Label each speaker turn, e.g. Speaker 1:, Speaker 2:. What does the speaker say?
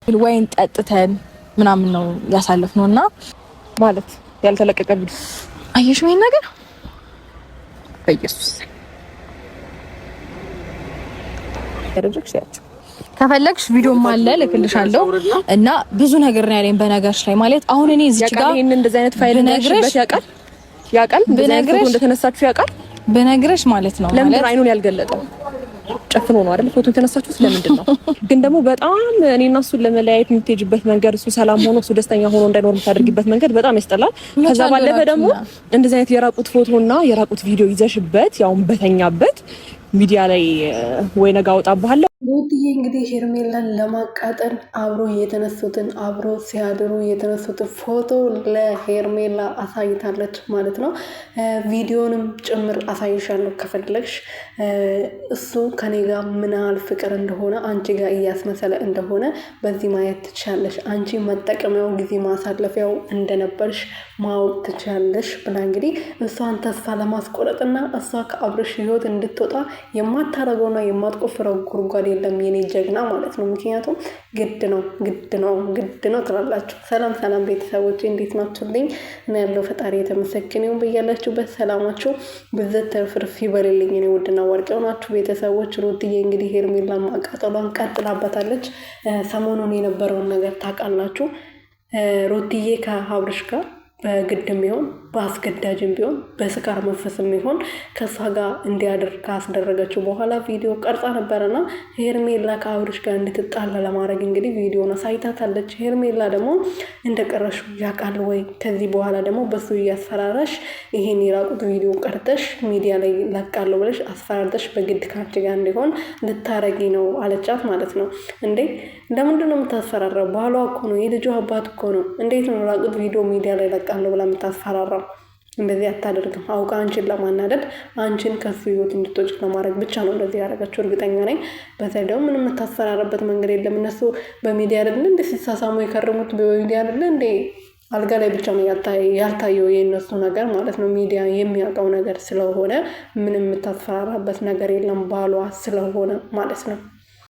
Speaker 1: ወይን ጠጥተን ምናምን ነው ያሳለፍነውና ማለት ያልተለቀቀ ቪዲዮ አየሽ ወይ ነገር በኢየሱስ ያረጀክሽ ያቸው ከፈለግሽ ቪዲዮም አለ ልክልሻለሁ እና ብዙ ነገር ነው ያለኝ በነገርሽ ላይ ማለት አሁን እኔ እዚህ ጋር ይሄን እንደዚህ አይነት ፋይል እንደሽበት ያቃል በነገርሽ እንደተነሳችሁ ያቃል በነገርሽ ማለት ነው ማለት አይኑን ያልገለጠው ጨፍኖ ነው አይደል ፎቶ የተነሳችሁት ለምንድን ነው ግን ደግሞ በጣም እኔና እሱን ለመለያየት የምትሄጂበት መንገድ እሱ ሰላም ሆኖ እሱ ደስተኛ ሆኖ እንዳይኖር የምታደርጊበት መንገድ በጣም ያስጠላል ከዛ ባለፈ ደግሞ እንደዚህ አይነት የራቁት ፎቶና የራቁት ቪዲዮ ይዘሽበት ያውም በተኛበት ሚዲያ ላይ ወይ ነገ አውጣብሃለሁ
Speaker 2: ሩትዬ እንግዲህ ሄርሜላን ለማቃጠል አብሮ ሲያድሩ የተነሱትን ፎቶ ለሄርሜላ አሳይታለች ማለት ነው። ቪዲዮንም ጭምር አሳይሻለሁ ከፈለግሽ። እሱ ከኔ ጋር ምን ያህል ፍቅር እንደሆነ አንቺ ጋር እያስመሰለ እንደሆነ በዚህ ማየት ትችላለሽ። አንቺ መጠቀሚያው ጊዜ ማሳለፊያው እንደነበርሽ ማወቅ ትችላለሽ ብላ እንግዲህ እሷን ተስፋ ለማስቆረጥና እሷ ከአብርሽ ህይወት እንድትወጣ የማታረገውና የማትቆፍረው ጉድጓድ የለም የኔ ጀግና ማለት ነው። ምክንያቱም ግድ ነው ትላላችሁ። ሰላም ቤተሰቦች እንዴት ናችሁልኝ? እና ያለው ፈጣሪ የተመሰገነ ይሁን። በያላችሁበት ሰላማችሁ ብዘት ተርፍርፍ ይበልልኝ። እኔ ውድና ወርቄው ናችሁ ቤተሰቦች። ሩትዬ እንግዲህ ሄርሜላን ማቃጠሏን ቀጥላበታለች። ሰሞኑን የነበረውን ነገር ታውቃላችሁ። ሩትዬ ከአብርሽ ጋር በግድም ቢሆን በአስገዳጅም ቢሆን በስካር መንፈስም ቢሆን ከሷ ጋር እንዲያድር ካስደረገችው በኋላ ቪዲዮ ቀርጻ ነበረና ሄርሜላ ከአብርሽ ጋር እንድትጣላ ለማድረግ እንግዲህ ቪዲዮን አሳይታታለች። ሄርሜላ ደግሞ እንደቀረሹ ያውቃል ወይ ከዚህ በኋላ ደግሞ በሱ እያስፈራራሽ ይሄን የራቁት ቪዲዮ ቀርተሽ ሚዲያ ላይ ለቃለሁ ብለሽ አስፈራርተሽ በግድ ካንቺ ጋር እንዲሆን ልታረጊ ነው አለቻት ማለት ነው። እንዴ ለምንድን ነው የምታስፈራራው? ባሏ እኮ ነው፣ የልጇ አባት እኮ ነው። እንዴት ነው ራቁት ቪዲዮ ሚዲያ ላይ ለቃለሁ ብላ የምታስፈራራው? እንደዚህ አታደርግም። አውቃ አንቺን ለማናደድ አንቺን ከሱ ህይወት እንድትወጪ ለማድረግ ብቻ ነው እንደዚህ ያደረገችው፣ እርግጠኛ ነኝ። በተለይ ደግሞ ምንም የምታስፈራራበት መንገድ የለም። እነሱ በሚዲያ አይደል እንደ ሲሳሳሙ የከረሙት በሚዲያ አይደል እንደ አልጋ ላይ ብቻ ነው ያልታየው የእነሱ ነገር ማለት ነው። ሚዲያ የሚያውቀው ነገር ስለሆነ ምንም የምታስፈራራበት ነገር የለም፣ ባሏ ስለሆነ ማለት ነው።